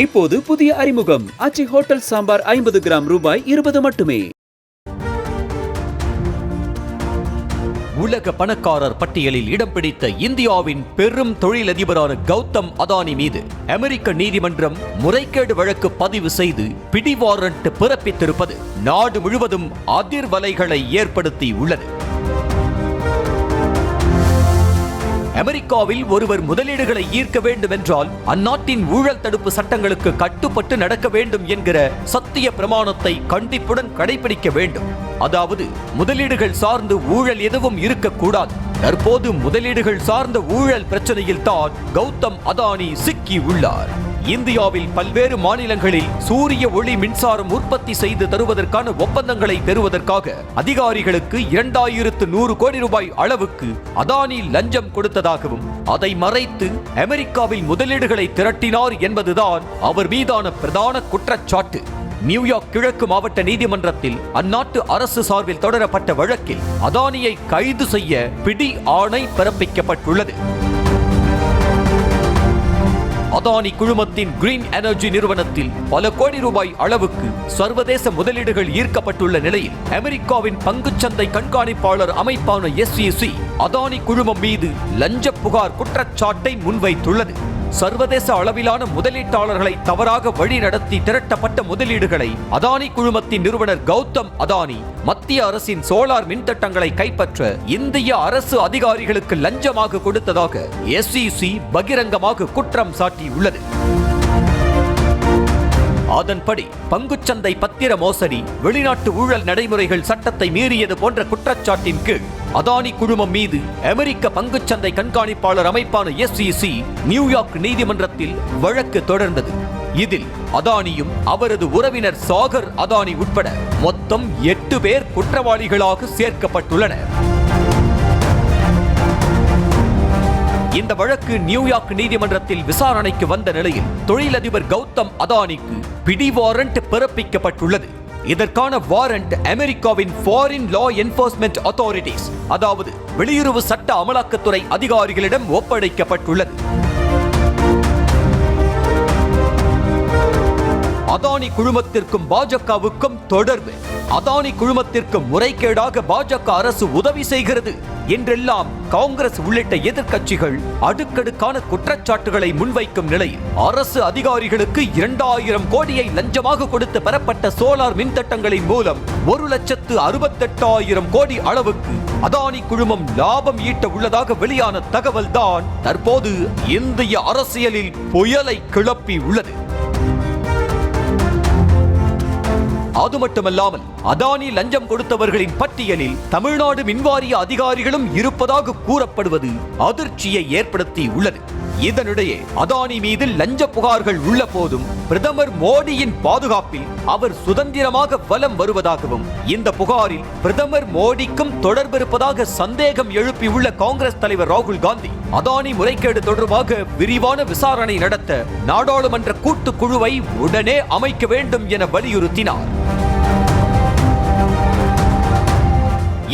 இப்போது புதிய அறிமுகம் ஆச்சி ஹோட்டல் சாம்பார் 50 கிராம் ரூபாய் 20 மட்டுமே. உலக பணக்காரர் பட்டியலில் இடம் பிடித்த இந்தியாவின் பெரும் தொழிலதிபரான கௌதம் அதானி மீது அமெரிக்க நீதிமன்றம் முறைகேடு வழக்கு பதிவு செய்து பிடி வாரண்ட் பிறப்பித்திருப்பது நாடு முழுவதும் அதிர்வலைகளை ஏற்படுத்தி உள்ளது. அமெரிக்காவில் ஒருவர் முதலீடுகளை ஈர்க்க வேண்டும் என்றால் அந்நாட்டின் ஊழல் தடுப்பு சட்டங்களுக்கு கட்டுப்பட்டு நடக்க வேண்டும் என்கிற சத்திய பிரமாணத்தை கண்டிப்புடன் கடைபிடிக்க வேண்டும். அதாவது முதலீடுகள் சார்ந்து ஊழல் எதுவும் இருக்கக்கூடாது. தற்போது முதலீடுகள் சார்ந்த ஊழல் பிரச்சனையில் தான் கௌதம் அதானி சிக்கி உள்ளார். இந்தியாவில் பல்வேறு மாநிலங்களில் சூரிய ஒளி மின்சாரம் உற்பத்தி செய்து தருவதற்கான ஒப்பந்தங்களை பெறுவதற்காக அதிகாரிகளுக்கு 2100 கோடி ரூபாய் அளவுக்கு அதானி லஞ்சம் கொடுத்ததாகவும் அதை மறைத்து அமெரிக்காவில் முதலீடுகளை திரட்டினார் என்பதுதான் அவர் மீதான பிரதான குற்றச்சாட்டு. நியூயார்க் கிழக்கு மாவட்ட நீதிமன்றத்தில் அந்நாட்டு அரசு சார்பில் தொடரப்பட்ட வழக்கில் அதானியை கைது செய்ய பிடி ஆணை பிறப்பிக்கப்பட்டுள்ளது. அதானி குழுமத்தின் கிரீன் எனர்ஜி நிறுவனத்தில் பல கோடி ரூபாய் அளவுக்கு சர்வதேச முதலீடுகள் ஈர்க்கப்பட்டுள்ள நிலையில் அமெரிக்காவின் பங்குச்சந்தை கண்காணிப்பாளர் அமைப்பான SEC அதானி குழுமம் மீது லஞ்ச புகார் குற்றச்சாட்டை முன்வைத்துள்ளது. சர்வதேச அளவிலான முதலீட்டாளர்களை தவறாக வழிநடத்தி திரட்டப்பட்ட முதலீடுகளை அதானி குழுமத்தின் நிறுவனர் கௌதம் அதானி மத்திய அரசின் சோலார் மின்திட்டங்களை கைப்பற்ற இந்திய அரசு அதிகாரிகளுக்கு லஞ்சமாக கொடுத்ததாக SEC பகிரங்கமாக குற்றம் சாட்டியுள்ளது. அதன்படி பங்குச்சந்தை பத்திர மோசடி, வெளிநாட்டு ஊழல் நடைமுறைகள் சட்டத்தை மீறியது போன்ற குற்றச்சாட்டின் கீழ் அதானி குழுமம் மீது அமெரிக்க பங்குச்சந்தை கண்காணிப்பாளர் அமைப்பான SEC நியூயார்க் நீதிமன்றத்தில் வழக்கு தொடர்ந்தது. இதில் அதானியும் அவரது உறவினர் சாகர் அதானி உட்பட மொத்தம் 8 பேர் குற்றவாளிகளாக சேர்க்கப்பட்டுள்ளனர். இந்த வழக்கு நியூயார்க் நீதிமன்றத்தில் விசாரணைக்கு வந்த நிலையில் தொழிலதிபர் கௌதம் அதானிக்கு பிடி வாரண்ட் பிறப்பிக்கப்பட்டுள்ளது. இதற்கான வாரண்ட் அமெரிக்காவின் ஃபாரின் லா என்ஃபோர்ஸ்மென்ட் அத்தாரிட்டிஸ், அதாவது வெளியுறவு சட்ட அமலாக்கத்துறை அதிகாரிகளிடம் ஒப்படைக்கப்பட்டுள்ளது. அதானி குழுமத்திற்கும் பாஜகவுக்கும் தொடர்பு, அதானி குழுமத்திற்கு முறைகேடாக பாஜக அரசு உதவி செய்கிறது என்றெல்லாம் காங்கிரஸ் உள்ளிட்ட எதிர்க்கட்சிகள் அடுக்கடுக்கான குற்றச்சாட்டுகளை முன்வைக்கும் நிலையில் அரசு அதிகாரிகளுக்கு 2000 கோடியை லஞ்சமாக கொடுத்து பெறப்பட்ட சோலார் மின்திட்டங்களின் மூலம் 1,68,000 கோடி அளவுக்கு அதானி குழுமம் லாபம் ஈட்ட உள்ளதாக வெளியான தகவல் தான் தற்போது இந்திய அரசியலில் புயலை கிளப்பி உள்ளது. அது மட்டுமல்லாமல் அதானி லஞ்சம் கொடுத்தவர்களின் பட்டியலில் தமிழ்நாடு மின்வாரிய அதிகாரிகளும் இருப்பதாக கூறப்படுவது அதிர்ச்சியை ஏற்படுத்தி உள்ளது. இதனிடையே அதானி மீது லஞ்ச புகார்கள் உள்ள போதும் பிரதமர் மோடியின் பாதுகாப்பில் அவர் சுதந்திரமாக வலம் வருவதாகவும் இந்த புகாரில் பிரதமர் மோடிக்கும் தொடர்பிருப்பதாக சந்தேகம் எழுப்பியுள்ள காங்கிரஸ் தலைவர் ராகுல் காந்தி அதானி முறைகேடு தொடர்பாக விரிவான விசாரணை நடத்த நாடாளுமன்ற கூட்டுக்குழுவை உடனே அமைக்க வேண்டும் என வலியுறுத்தினார்.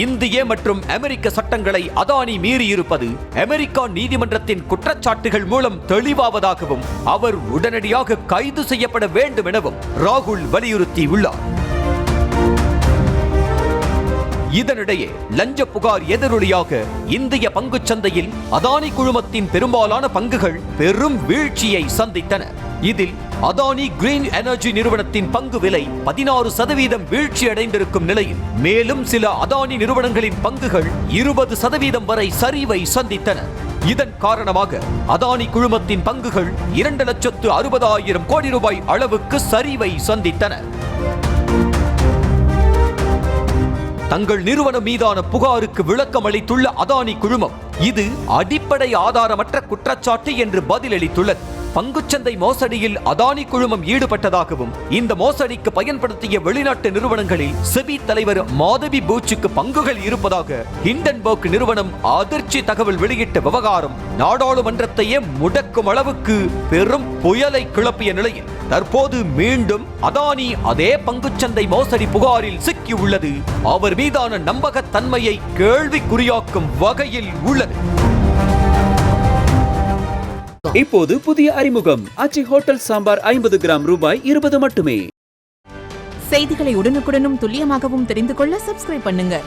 இந்திய மற்றும் அமெரிக்க சட்டங்களை அதானி மீறியிருப்பது அமெரிக்கா நீதிமன்றத்தின் குற்றச்சாட்டுகள் மூலம் தெளிவாவதாகவும் அவர் உடனடியாக கைது செய்யப்பட வேண்டும் எனவும் ராகுல் வலியுறுத்தியுள்ளார். இதனிடையே லஞ்ச புகார் எதிரொலியாக இந்திய பங்குச்சந்தையில் அதானி குழுமத்தின் பெரும்பாலான பங்குகள் பெரும் வீழ்ச்சியை சந்தித்தன. இதில் அதானி கிரீன் எனர்ஜி நிறுவனத்தின் பங்கு விலை 16% வீழ்ச்சி அடைந்திருக்கும் நிலையில் மேலும் சில அதானி நிறுவனங்களின் பங்குகள் 20% வரை சரிவை சந்தித்தன. இதன் காரணமாக அதானி குழுமத்தின் பங்குகள் 2,60,000 கோடி ரூபாய் அளவுக்கு சரிவை சந்தித்தன. தங்கள் நிறுவனம் மீதான புகாருக்கு விளக்கம் அளித்துள்ள அதானி குழுமம் இது அடிப்படை ஆதாரமற்ற குற்றச்சாட்டு என்று பதிலளித்துள்ளது. பங்குச்சந்தை மோசடியில் அதானி குழுமம் ஈடுபட்டதாகவும் இந்த மோசடிக்கு பயன்படுத்திய வெளிநாட்டு நிறுவனங்களில் செபி தலைவர் மாதவி பூச்சுக்கு பங்குகள் இருப்பதாக ஹிண்டன்பர்க் நிறுவனம் அதிர்ச்சி தகவல் வெளியிட்ட விவகாரம் நாடாளுமன்றத்தையே முடக்கும் அளவுக்கு பெரும் புயலை கிளப்பிய நிலையில் தற்போது மீண்டும் அதானி அதே பங்குச்சந்தை மோசடி புகாரில் சிக்கியுள்ளது அவர் மீதான நம்பகத்தன்மையை கேள்விக்குறியாக்கும் வகையில் உள்ளது. இப்போது புதிய அறிமுகம் ஆச்சி ஹோட்டல் சாம்பார் 50 கிராம் ரூபாய் 20 மட்டுமே. செய்திகளை உடனுக்குடனும் துல்லியமாகவும் தெரிந்து கொள்ள சப்ஸ்கிரைப் பண்ணுங்க.